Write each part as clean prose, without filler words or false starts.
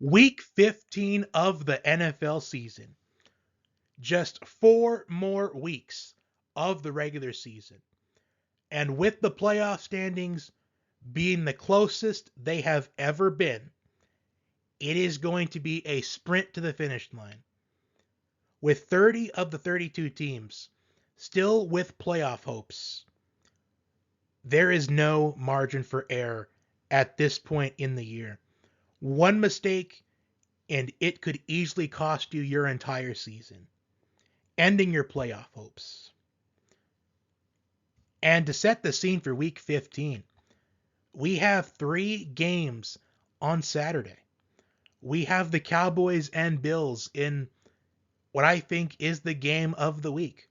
Week 15 of the NFL season. Just 4 more weeks of the regular season. And with the playoff standings being the closest they have ever been, it is going to be a sprint to the finish line. With 30 of the 32 teams still with playoff hopes, there is no margin for error at this point in the year. One mistake, and it could easily cost you your entire season, ending your playoff hopes. And to set the scene for Week 15, we have 3 games on Saturday. We have the Cowboys and Bills in what I think is the game of the week.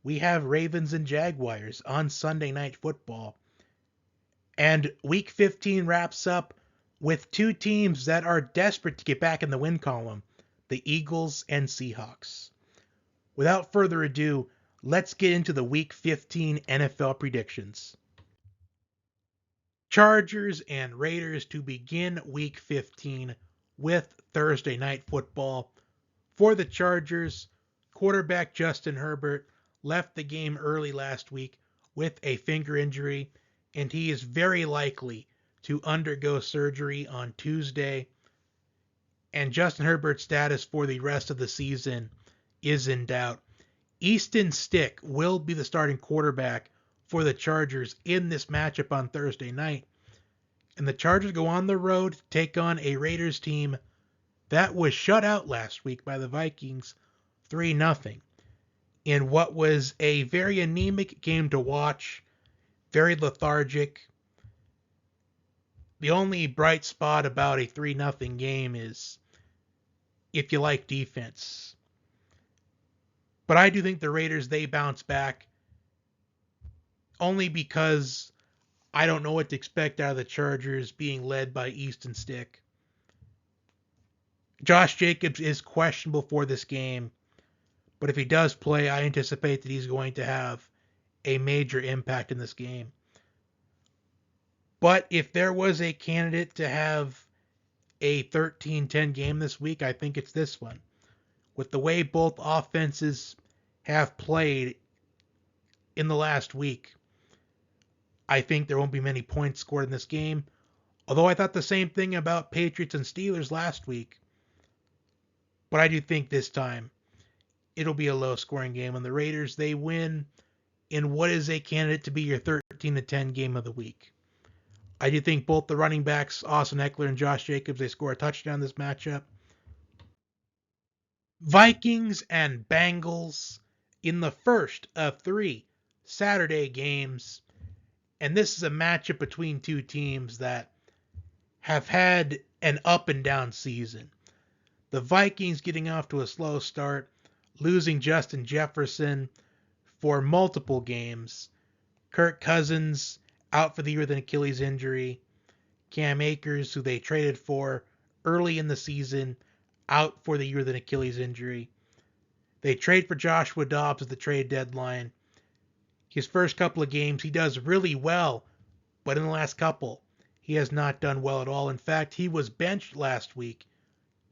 We have Ravens and Jaguars on Sunday Night Football. And Week 15 wraps up with 2 teams that are desperate to get back in the win column, the Eagles and Seahawks. Without further ado, let's get into the Week 15 NFL predictions. Chargers and Raiders to begin Week 15 with Thursday Night Football. For the Chargers, quarterback Justin Herbert left the game early last week with a finger injury, and he is very likely to undergo surgery on Tuesday. And Justin Herbert's status for the rest of the season is in doubt. Easton Stick will be the starting quarterback for the Chargers in this matchup on Thursday night. And the Chargers go on the road to take on a Raiders team that was shut out last week by the Vikings 3-0 in what was a very anemic game to watch, very lethargic. The only bright spot about a 3-0 game is if you like defense. But I do think the Raiders, they bounce back only because I don't know what to expect out of the Chargers being led by Easton Stick. Josh Jacobs is questionable for this game, but if he does play, I anticipate that he's going to have a major impact in this game. But if there was a candidate to have a 13-10 game this week, I think it's this one. With the way both offenses have played in the last week, I think there won't be many points scored in this game. Although I thought the same thing about Patriots and Steelers last week. But I do think this time it'll be a low-scoring game. And the Raiders, they win in what is a candidate to be your 13-10 game of the week. I do think both the running backs, Austin Eckler and Josh Jacobs, they score a touchdown this matchup. Vikings and Bengals in the first of 3 Saturday games. And this is a matchup between 2 teams that have had an up and down season. The Vikings getting off to a slow start, losing Justin Jefferson for multiple games. Kirk Cousins out for the year with an Achilles injury. Cam Akers, who they traded for early in the season, out for the year with an Achilles injury. They trade for Joshua Dobbs at the trade deadline. His first couple of games, he does really well, but in the last couple, he has not done well at all. In fact, he was benched last week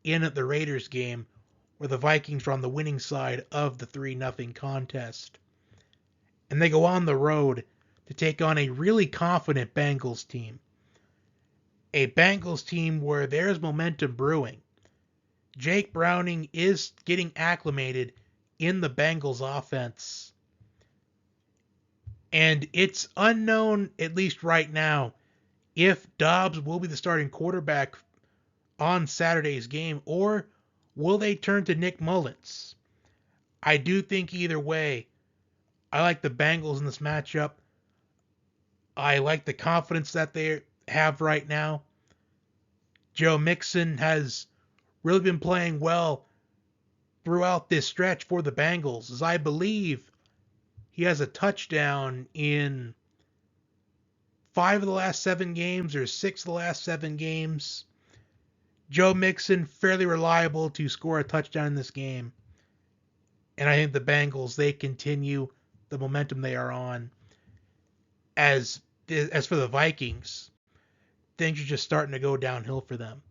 in the Raiders game, where the Vikings were on the winning side of the 3-0 contest. And they go on the road to take on a really confident Bengals team. A Bengals team where there's momentum brewing. Jake Browning is getting acclimated in the Bengals offense. And it's unknown, at least right now, if Dobbs will be the starting quarterback on Saturday's game, or will they turn to Nick Mullins? I do think either way, I like the Bengals in this matchup. I like the confidence that they have right now. Joe Mixon has really been playing well throughout this stretch for the Bengals, as I believe he has a touchdown in 5 of the last 7 games or 6 of the last 7 games. Joe Mixon, fairly reliable to score a touchdown in this game. And I think the Bengals, they continue the momentum they are on. As for the Vikings, things are just starting to go downhill for them.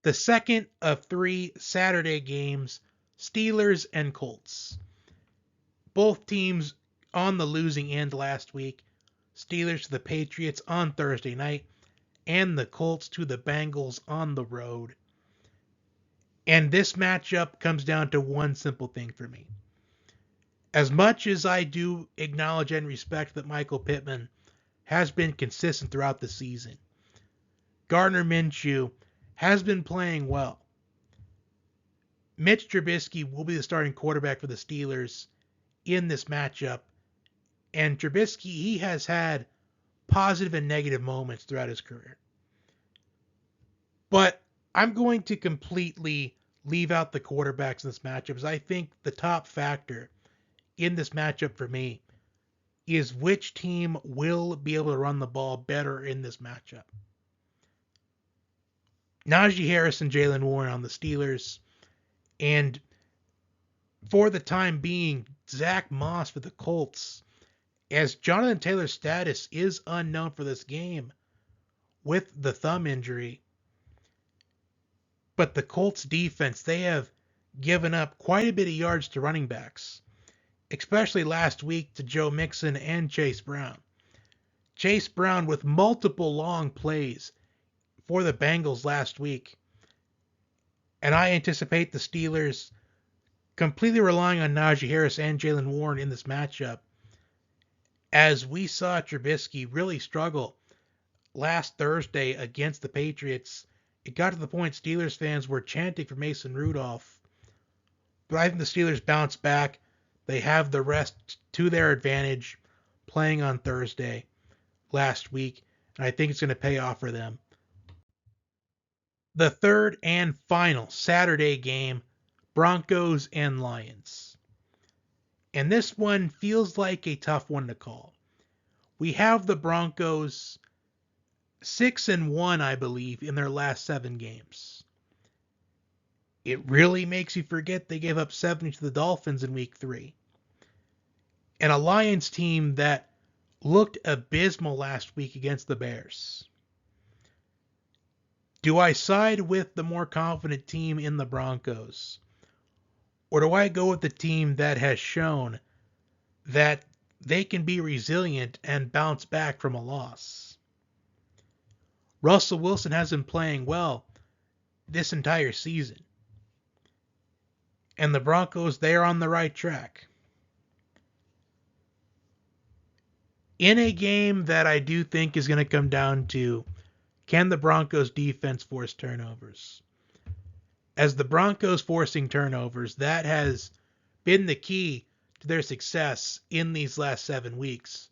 The second of 3 Saturday games, Steelers and Colts. Both teams on the losing end last week. Steelers to the Patriots on Thursday night, and the Colts to the Bengals on the road. And this matchup comes down to one simple thing for me. As much as I do acknowledge and respect that Michael Pittman has been consistent throughout the season, Gardner Minshew has been playing well. Mitch Trubisky will be the starting quarterback for the Steelers in this matchup. And Trubisky, he has had positive and negative moments throughout his career. But I'm going to completely leave out the quarterbacks in this matchup, as I think the top factor in this matchup for me is which team will be able to run the ball better in this matchup. Najee Harris and Jaylen Warren on the Steelers, and for the time being, Zach Moss for the Colts, as Jonathan Taylor's status is unknown for this game with the thumb injury. But the Colts defense, they have given up quite a bit of yards to running backs, especially last week to Joe Mixon and Chase Brown. Chase Brown with multiple long plays for the Bengals last week. And I anticipate the Steelers completely relying on Najee Harris and Jaylen Warren in this matchup, as we saw Trubisky really struggle last Thursday against the Patriots. It got to the point Steelers fans were chanting for Mason Rudolph. But I think the Steelers bounce back. They have the rest to their advantage playing on Thursday last week, and I think it's going to pay off for them. The third and final Saturday game, Broncos and Lions. And this one feels like a tough one to call. We have the Broncos 6-1, I believe, in their last 7 games. It really makes you forget they gave up 70 to the Dolphins in week 3. And a Lions team that looked abysmal last week against the Bears. Do I side with the more confident team in the Broncos? Or do I go with the team that has shown that they can be resilient and bounce back from a loss? Russell Wilson has been playing well this entire season. And the Broncos, they are on the right track. In a game that I do think is going to come down to, can the Broncos defense force turnovers? As the Broncos forcing turnovers, that has been the key to their success in these last 7 weeks,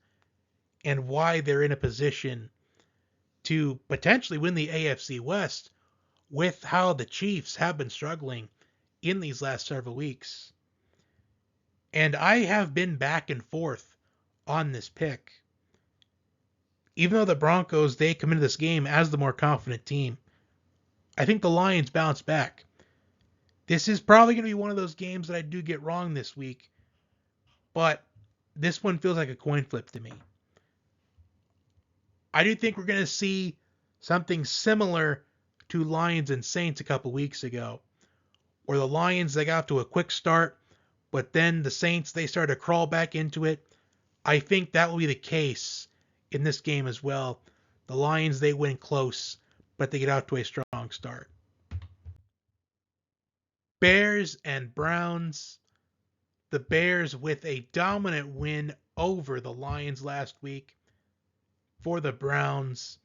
and why they're in a position to potentially win the AFC West with how the Chiefs have been struggling in these last several weeks. And I have been back and forth on this pick. Even though the Broncos, they come into this game as the more confident team, I think the Lions bounce back. This is probably going to be one of those games that I do get wrong this week, but this one feels like a coin flip to me. I do think we're going to see something similar to Lions and Saints a couple weeks ago, where the Lions, they got to a quick start, but then the Saints, they started to crawl back into it. I think that will be the case in this game as well. The Lions, they win close, but they get out to a strong start. Bears and Browns. The Bears with a dominant win over the Lions last week. For the Browns,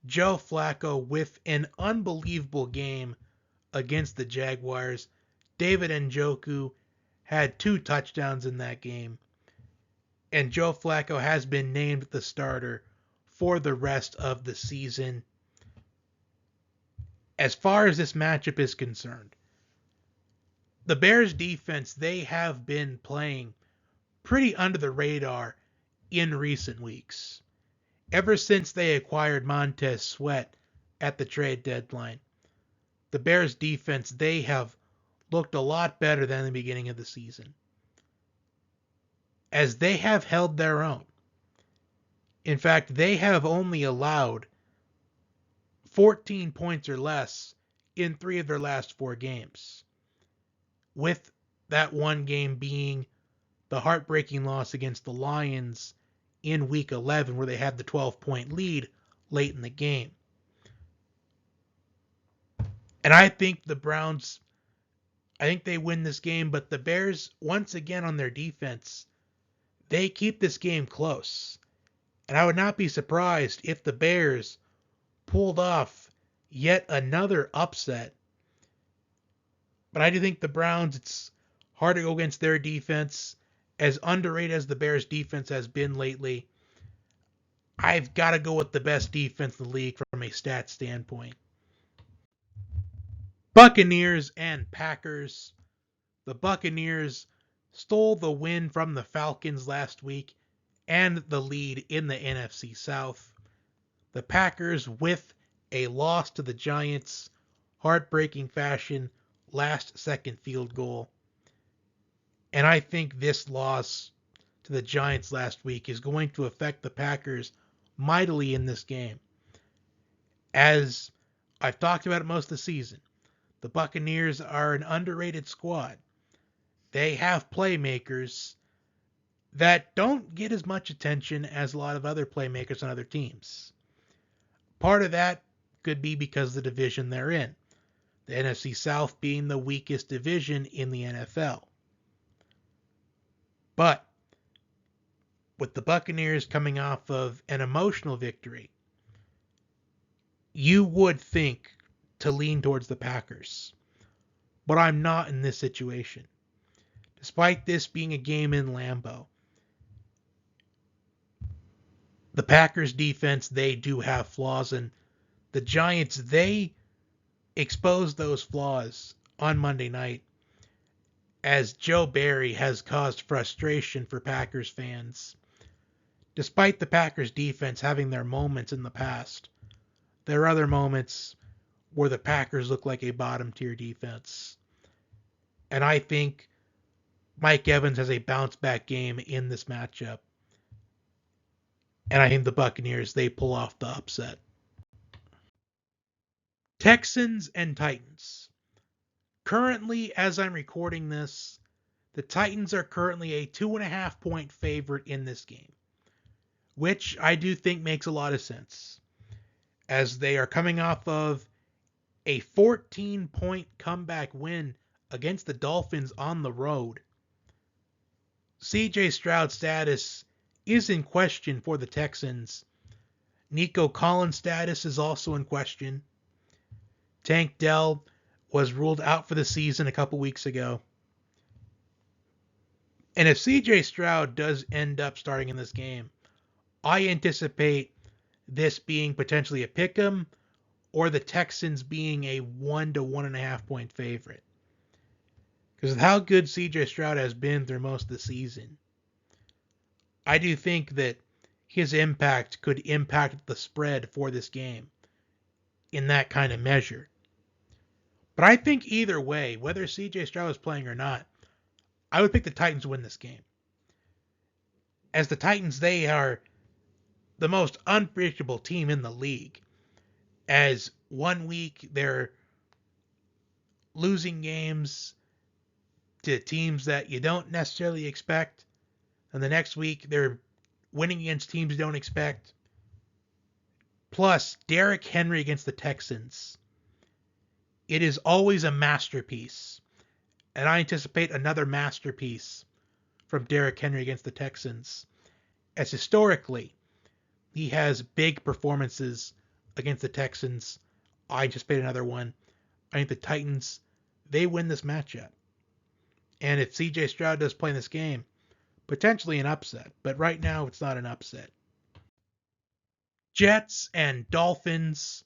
Joe Flacco with an unbelievable game against the Jaguars. David Njoku had 2 touchdowns in that game. And Joe Flacco has been named the starter for the rest of the season. As far as this matchup is concerned, the Bears defense, they have been playing pretty under the radar in recent weeks. Ever since they acquired Montez Sweat at the trade deadline, the Bears defense, they have looked a lot better than the beginning of the season, as they have held their own. In fact, they have only allowed 14 points or less in 3 of their last 4 games, with that one game being the heartbreaking loss against the Lions in Week 11, where they had the 12-point lead late in the game. And I think the Browns, I think they win this game, but the Bears, once again on their defense, they keep this game close. And I would not be surprised if the Bears pulled off yet another upset. But I do think the Browns, it's hard to go against their defense. As underrated as the Bears' defense has been lately, I've got to go with the best defense in the league from a stat standpoint. Buccaneers and Packers. The Buccaneers stole the win from the Falcons last week and the lead in the NFC South. The Packers with a loss to the Giants, heartbreaking fashion, last-second field goal. And I think this loss to the Giants last week is going to affect the Packers mightily in this game. As I've talked about it most of the season, the Buccaneers are an underrated squad. They have playmakers that don't get as much attention as a lot of other playmakers on other teams. Part of that could be because of the division they're in, the NFC South being the weakest division in the NFL. But with the Buccaneers coming off of an emotional victory, you would think to lean towards the Packers. But I'm not in this situation. Despite this being a game in Lambeau, the Packers defense, they do have flaws, and the Giants, they exposed those flaws on Monday night as Joe Barry has caused frustration for Packers fans. Despite the Packers defense having their moments in the past, there are other moments where the Packers look like a bottom-tier defense. And I think Mike Evans has a bounce-back game in this matchup. And I think the Buccaneers, they pull off the upset. Texans and Titans. Currently, as I'm recording this, the Titans are currently a 2.5-point favorite in this game, which I do think makes a lot of sense, as they are coming off of a 14-point comeback win against the Dolphins on the road. C.J. Stroud's status is in question for the Texans. Nico Collins' status is also in question. Tank Dell was ruled out for the season a couple weeks ago. And if C.J. Stroud does end up starting in this game, I anticipate this being potentially a pick'em or the Texans being a 1 to 1.5 point favorite. Because of how good C.J. Stroud has been through most of the season, I do think that his impact could impact the spread for this game in that kind of measure. But I think either way, whether C.J. Stroud is playing or not, I would pick the Titans to win this game. As the Titans, they are the most unpredictable team in the league. As one week they're losing games to teams that you don't necessarily expect, and the next week they're winning against teams you don't expect. Plus, Derrick Henry against the Texans. It is always a masterpiece, and I anticipate another masterpiece from Derrick Henry against the Texans, as historically he has big performances against the Texans. I anticipate another one. I think the Titans, they win this matchup. And if C.J. Stroud does play in this game, potentially an upset. But right now, it's not an upset. Jets and Dolphins.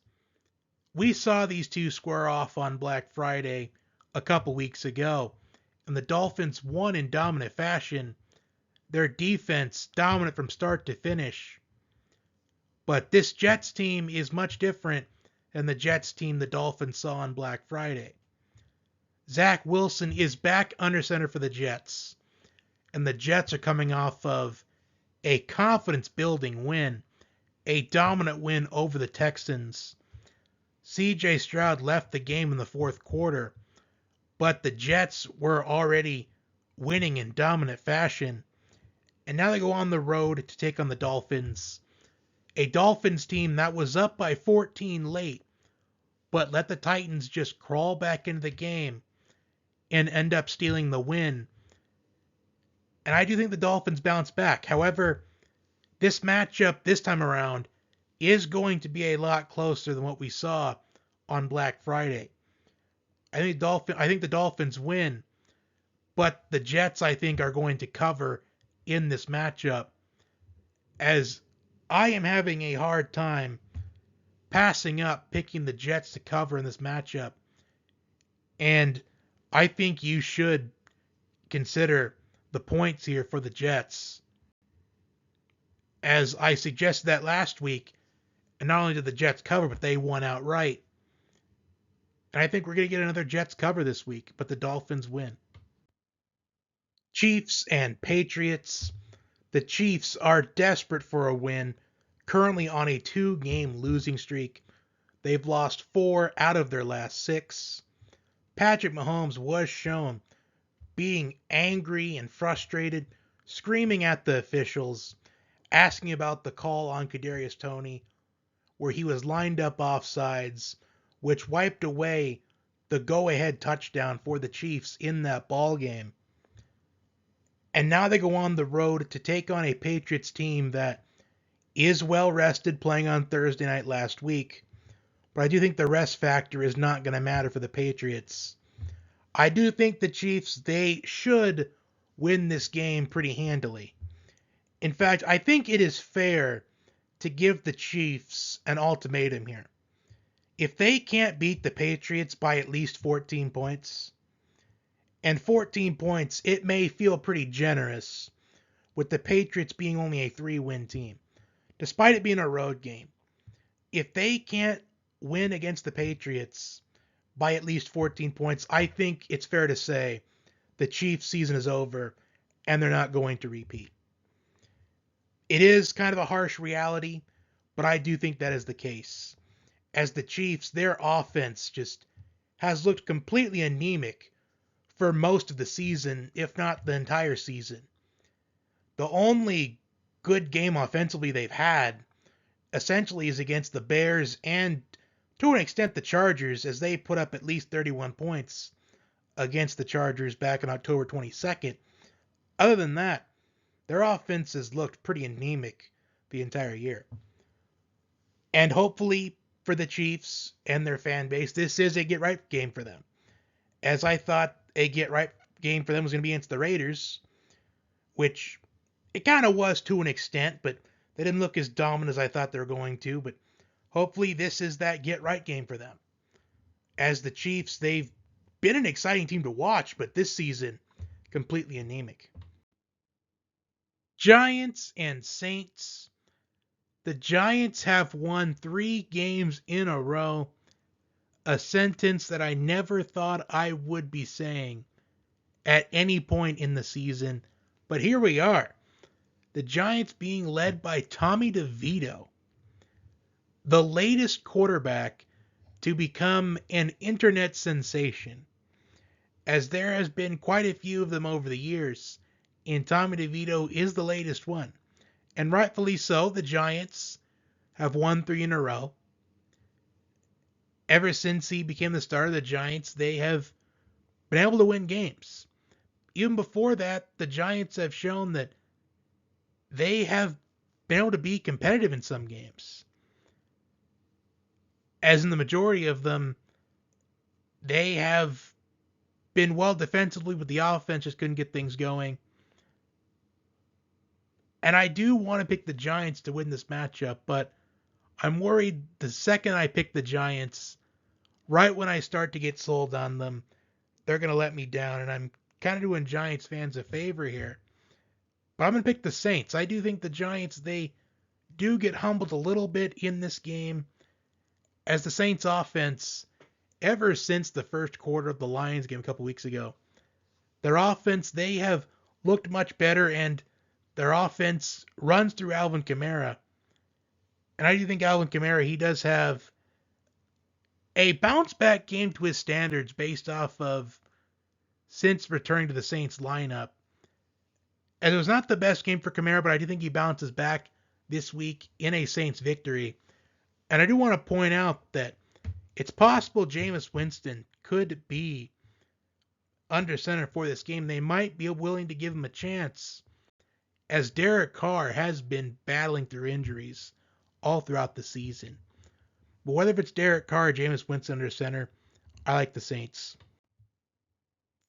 We saw these two square off on Black Friday a couple weeks ago. And the Dolphins won in dominant fashion. Their defense dominant from start to finish. But this Jets team is much different than the Jets team the Dolphins saw on Black Friday. Zach Wilson is back under center for the Jets. And the Jets are coming off of a confidence-building win, a dominant win over the Texans. CJ Stroud left the game in the fourth quarter, but the Jets were already winning in dominant fashion. And now they go on the road to take on the Dolphins. A Dolphins team that was up by 14 late, but let the Titans just crawl back into the game and end up stealing the win. And I do think the Dolphins bounce back. However, this matchup this time around is going to be a lot closer than what we saw on Black Friday. I think the Dolphins win, but the Jets, I think, are going to cover in this matchup, as I am having a hard time passing up picking the Jets to cover in this matchup. And I think you should consider the points here for the Jets, as I suggested that last week, and not only did the Jets cover, but they won outright. And I think we're going to get another Jets cover this week, but the Dolphins win. Chiefs and Patriots. The Chiefs are desperate for a win, currently on a 2-game losing streak. They've lost 4 out of their last 6. Patrick Mahomes was shown being angry and frustrated, screaming at the officials, asking about the call on Kadarius Toney, where he was lined up offsides, which wiped away the go-ahead touchdown for the Chiefs in that ball game. And now they go on the road to take on a Patriots team that is well rested, playing on Thursday night last week. But I do think the rest factor is not going to matter for the Patriots. I do think the Chiefs, they should win this game pretty handily. In fact, I think it is fair to give the Chiefs an ultimatum here. If they can't beat the Patriots by at least 14 points, and 14 points, it may feel pretty generous, with the Patriots being only a 3-win team, despite it being a road game. If they can't win against the Patriots by at least 14 points, I think it's fair to say the Chiefs' season is over and they're not going to repeat. It is kind of a harsh reality, but I do think that is the case. As the Chiefs, their offense just has looked completely anemic for most of the season, if not the entire season. The only good game offensively they've had essentially is against the Bears and, to an extent, the Chargers, as they put up at least 31 points against the Chargers back on October 22nd. Other than that, their offense has looked pretty anemic the entire year. And hopefully for the Chiefs and their fan base, this is a get-right game for them. As I thought a get-right game for them was going to be against the Raiders, which it kind of was to an extent, but they didn't look as dominant as I thought they were going to. But hopefully this is that get-right game for them. As the Chiefs, they've been an exciting team to watch, but this season, completely anemic. Giants and Saints. The Giants have won 3 games in a row. A sentence that I never thought I would be saying at any point in the season. But here we are. The Giants being led by Tommy DeVito, the latest quarterback to become an internet sensation, as there has been quite a few of them over the years, and Tommy DeVito is the latest one. And rightfully so, the Giants have won 3 in a row. Ever since he became the starter of the Giants, they have been able to win games. Even before that, the Giants have shown that they have been able to be competitive in some games. As in the majority of them, they have been well defensively, but the offense just couldn't get things going. And I do want to pick the Giants to win this matchup, but I'm worried the second I pick the Giants, right when I start to get sold on them, they're going to let me down. And I'm kind of doing Giants fans a favor here. But I'm going to pick the Saints. I do think the Giants, they do get humbled a little bit in this game, as the Saints offense, ever since the first quarter of the Lions game a couple weeks ago, their offense, they have looked much better, and their offense runs through Alvin Kamara. And I do think Alvin Kamara, he does have A bounce back game to his standards based off of since returning to the Saints lineup. And it was not the best game for Kamara, but I do think he bounces back this week in a Saints victory. And I do want to point out that it's possible Jameis Winston could be under center for this game. They might be willing to give him a chance, as Derek Carr has been battling through injuries all throughout the season. But whether it's Derek Carr or Jameis Winston under center, I like the Saints.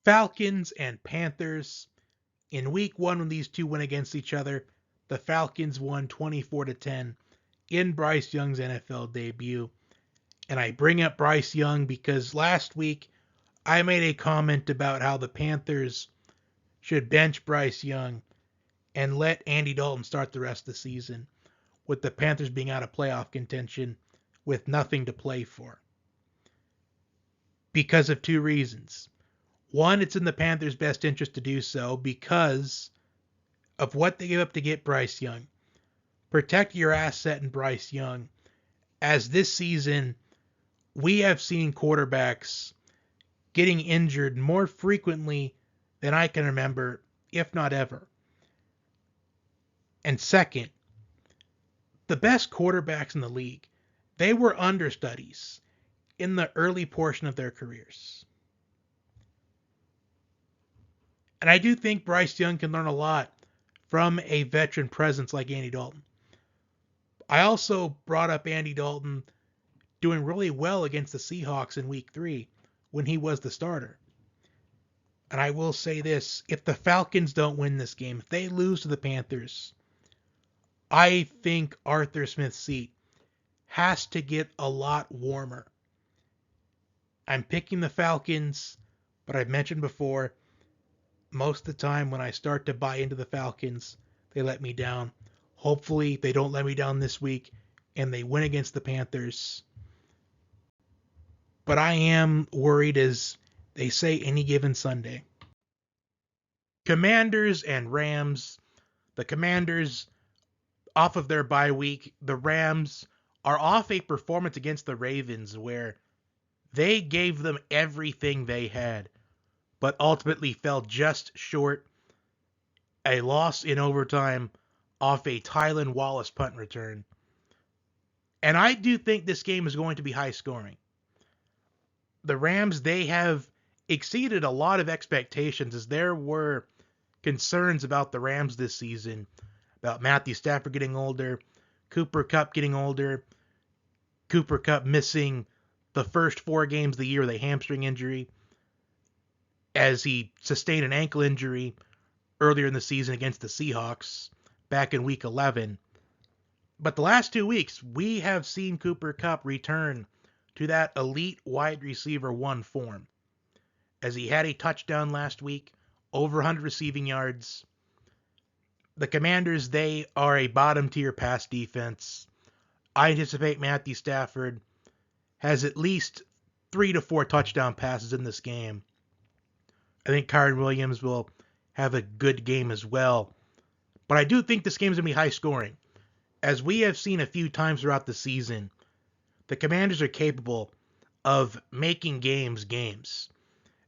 Falcons and Panthers. In week 1, when these two went against each other, the Falcons won 24-10 in Bryce Young's NFL debut. And I bring up Bryce Young because last week I made a comment about how the Panthers should bench Bryce Young and let Andy Dalton start the rest of the season, with the Panthers being out of playoff contention with nothing to play for. Because of 2 reasons. One, it's in the Panthers' best interest to do so because of what they gave up to get Bryce Young. Protect your asset in Bryce Young, as this season we have seen quarterbacks getting injured more frequently than I can remember, if not ever. And second, the best quarterbacks in the league, they were understudies in the early portion of their careers. And I do think Bryce Young can learn a lot from a veteran presence like Andy Dalton. I also brought up Andy Dalton doing really well against the Seahawks in week 3 when he was the starter. And I will say this, if the Falcons don't win this game, if they lose to the Panthers, I think Arthur Smith's seat has to get a lot warmer. I'm picking the Falcons, but I've mentioned before, most of the time when I start to buy into the Falcons, they let me down. Hopefully they don't let me down this week and they win against the Panthers. But I am worried, as they say, any given Sunday. Commanders and Rams. The Commanders off of their bye week. The Rams are off a performance against the Ravens where they gave them everything they had, but ultimately fell just short. A loss in overtime off a Tylan Wallace punt return. And I do think this game is going to be high scoring. The Rams, they have exceeded a lot of expectations, as there were concerns about the Rams this season, about Matthew Stafford getting older, Cooper Kupp getting older, Cooper Kupp missing the first 4 games of the year with a hamstring injury, as he sustained an ankle injury earlier in the season against the Seahawks back in week 11. But the last 2 weeks, we have seen Cooper Kupp return to that elite wide receiver 1 form, as he had a touchdown last week, over 100 receiving yards. The Commanders, they are a bottom tier pass defense. I anticipate Matthew Stafford has at least 3 to 4 touchdown passes in this game. I think Kyren Williams will have a good game as well. But I do think this game is going to be high scoring. As we have seen a few times throughout the season, the Commanders are capable of making games.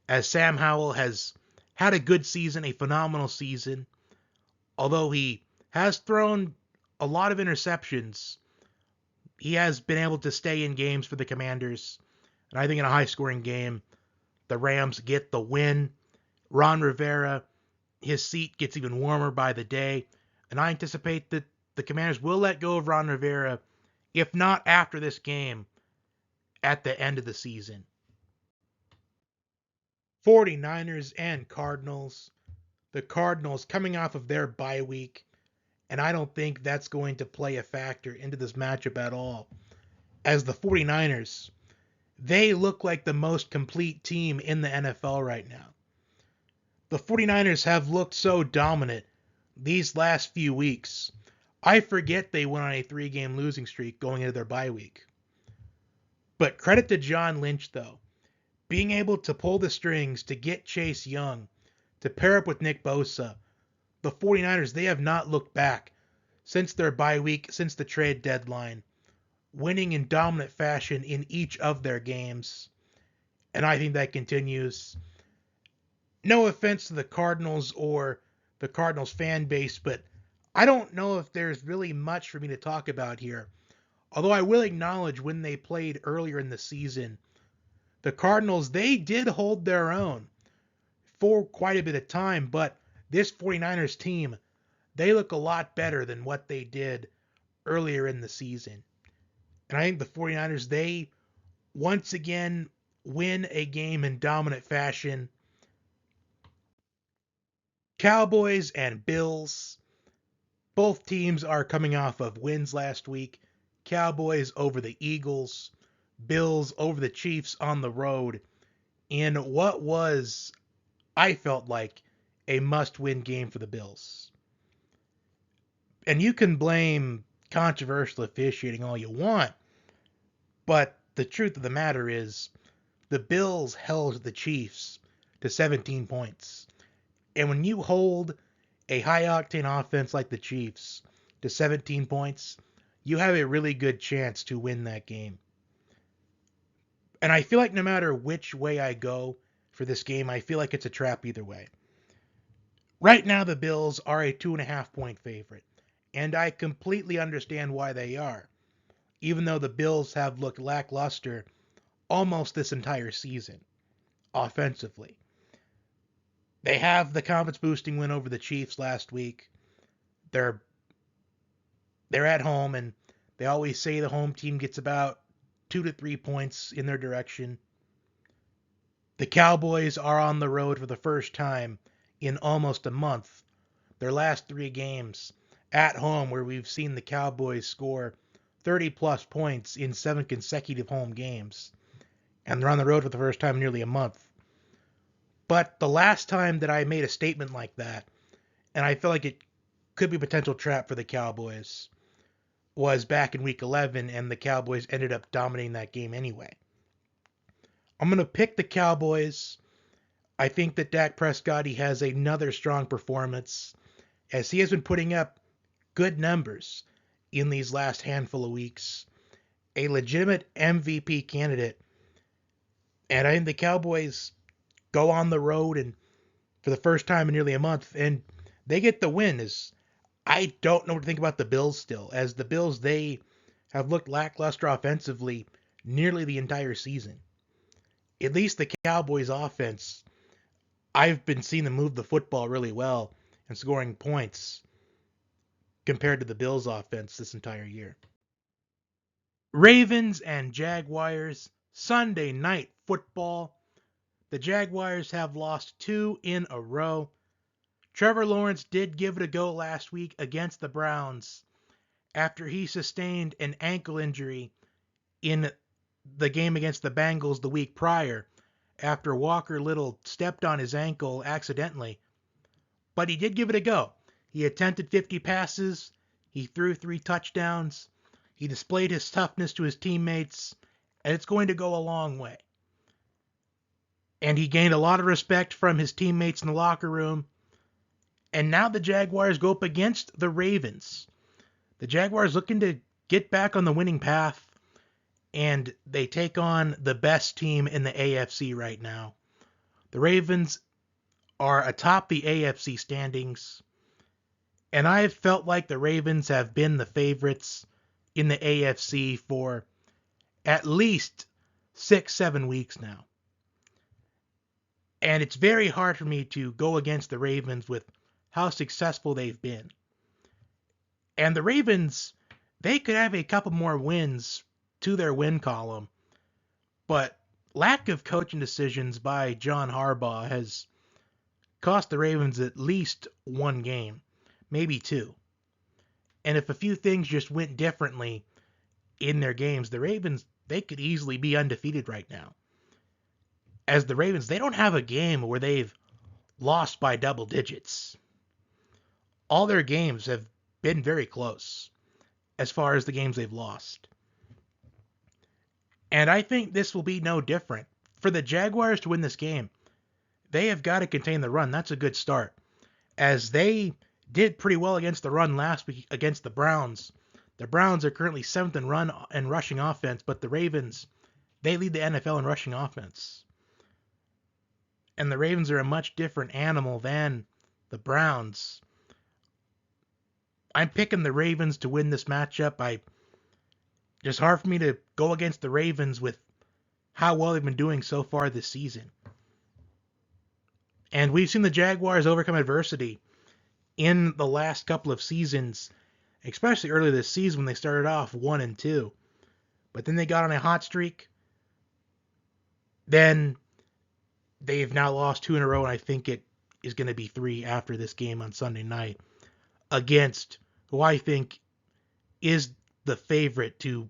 As Sam Howell has had a good season, a phenomenal season, although he has thrown a lot of interceptions, he has been able to stay in games for the Commanders. And I think in a high-scoring game, the Rams get the win. Ron Rivera, his seat gets even warmer by the day. And I anticipate that the Commanders will let go of Ron Rivera, if not after this game, at the end of the season. 49ers and Cardinals. The Cardinals coming off of their bye week, and I don't think that's going to play a factor into this matchup at all. As the 49ers, they look like the most complete team in the NFL right now. The 49ers have looked so dominant these last few weeks. I forget they went on a 3-game losing streak going into their bye week. But credit to John Lynch, though. Being able to pull the strings to get Chase Young, to pair up with Nick Bosa. The 49ers, they have not looked back since their bye week, since the trade deadline. winning in dominant fashion in each of their games. And I think that continues. No offense to the Cardinals or the Cardinals fan base, but I don't know if there's really much for me to talk about here. Although I will acknowledge when they played earlier in the season, the Cardinals, they did hold their own for quite a bit of time, but this 49ers team, they look a lot better than what they did earlier in the season. And I think the 49ers, they once again win a game in dominant fashion. Cowboys and Bills, both teams are coming off of wins last week. Cowboys over the Eagles, Bills over the Chiefs on the road in what was, I felt like, a must-win game for the Bills. And you can blame controversial officiating all you want, but the truth of the matter is the Bills held the Chiefs to 17 points. And when you hold a high-octane offense like the Chiefs to 17 points, you have a really good chance to win that game. And I feel like no matter which way I go for this game, I feel like it's a trap either way. Right now, the Bills are a 2.5-point favorite, and I completely understand why they are, even though the Bills have looked lackluster almost this entire season, offensively. They have the confidence-boosting win over the Chiefs last week. They're at home, and they always say the home team gets about 2 to 3 points in their direction. The Cowboys are on the road for the first time in almost a month. Their last 3 games at home, where we've seen the Cowboys score 30-plus points in 7 consecutive home games. And they're on the road for the first time in nearly a month. But the last time that I made a statement like that, and I feel like it could be a potential trap for the Cowboys, was back in Week 11, and the Cowboys ended up dominating that game anyway. I'm going to pick the Cowboys. I think that Dak Prescott, he has another strong performance, as he has been putting up good numbers in these last handful of weeks. A legitimate MVP candidate. And I think the Cowboys go on the road and for the first time in nearly a month, and they get the win. I don't know what to think about the Bills still, as the Bills, they have looked lackluster offensively nearly the entire season. At least the Cowboys offense, I've been seeing them move the football really well and scoring points compared to the Bills offense this entire year. Ravens and Jaguars, Sunday night football. The Jaguars have lost 2 in a row. Trevor Lawrence did give it a go last week against the Browns after he sustained an ankle injury in the game against the Bengals the week prior after Walker Little stepped on his ankle accidentally. But he did give it a go. He attempted 50 passes. He threw 3 touchdowns. He displayed his toughness to his teammates, and it's going to go a long way. And he gained a lot of respect from his teammates in the locker room. And now the Jaguars go up against the Ravens. The Jaguars looking to get back on the winning path, and they take on the best team in the AFC right now. The Ravens are atop the AFC standings, and I've felt like the Ravens have been the favorites in the AFC for at least 6-7 weeks now. And it's very hard for me to go against the Ravens with how successful they've been. And the Ravens, they could have a couple more wins to their win column, but lack of coaching decisions by John Harbaugh has cost the Ravens at least 1 game, maybe 2. And if a few things just went differently in their games, the Ravens, they could easily be undefeated right now. As the Ravens, they don't have a game where they've lost by double digits. All their games have been very close as far as the games they've lost. And I think this will be no different. For the Jaguars to win this game, they have got to contain the run. That's a good start. As they did pretty well against the run last week against the Browns The Browns are currently 7th in run and rushing offense, but the Ravens, they lead the NFL in rushing offense. And the Ravens are a much different animal than the Browns. I'm picking the Ravens to win this matchup. It's hard for me to go against the Ravens with how well they've been doing so far this season. And we've seen the Jaguars overcome adversity in the last couple of seasons, especially earlier this season when they started off 1-2. But then they got on a hot streak. Then they've now lost 2 in a row, and I think it is going to be 3 after this game on Sunday night against who I think is the favorite to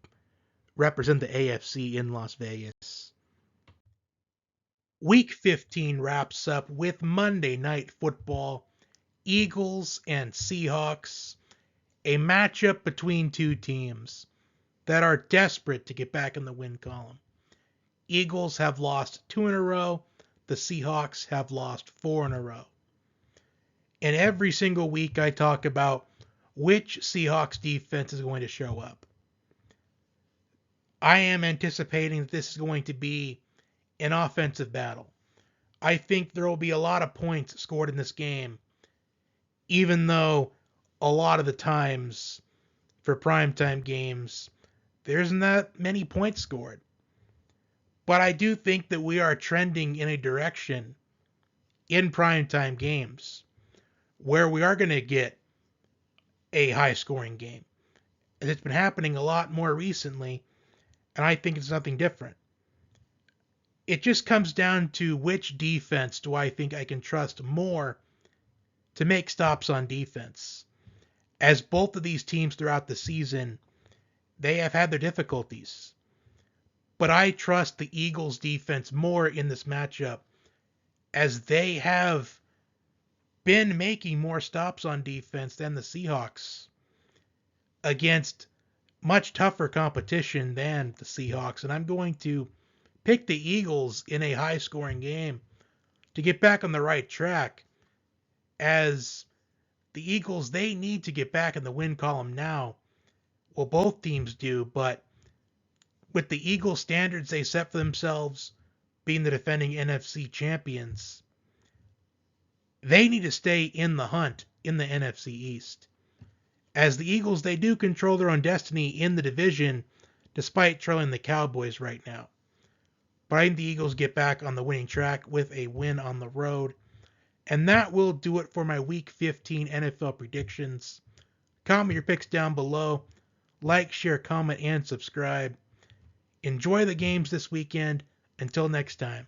represent the AFC in Las Vegas. Week 15 wraps up with Monday Night Football, Eagles and Seahawks, a matchup between two teams that are desperate to get back in the win column. Eagles have lost 2 in a row. The Seahawks have lost 4 in a row. And every single week I talk about which Seahawks defense is going to show up. I am anticipating that this is going to be an offensive battle. I think there will be a lot of points scored in this game, even though a lot of the times for primetime games, there isn't that many points scored. But I do think that we are trending in a direction in primetime games where we are going to get a high-scoring game. And it's been happening a lot more recently, and I think it's nothing different. It just comes down to which defense do I think I can trust more to make stops on defense. As both of these teams throughout the season, they have had their difficulties. But I trust the Eagles defense more in this matchup as they have been making more stops on defense than the Seahawks against much tougher competition than the Seahawks. And I'm going to pick the Eagles in a high-scoring game to get back on the right track, as the Eagles, they need to get back in the win column now. Well, both teams do, but with the Eagles standards they set for themselves, being the defending NFC champions, they need to stay in the hunt in the NFC East. As the Eagles, they do control their own destiny in the division, despite trailing the Cowboys right now. But I think the Eagles get back on the winning track with a win on the road. And that will do it for my Week 15 NFL predictions. Comment your picks down below. Like, share, comment, and subscribe. Enjoy the games this weekend. Until next time.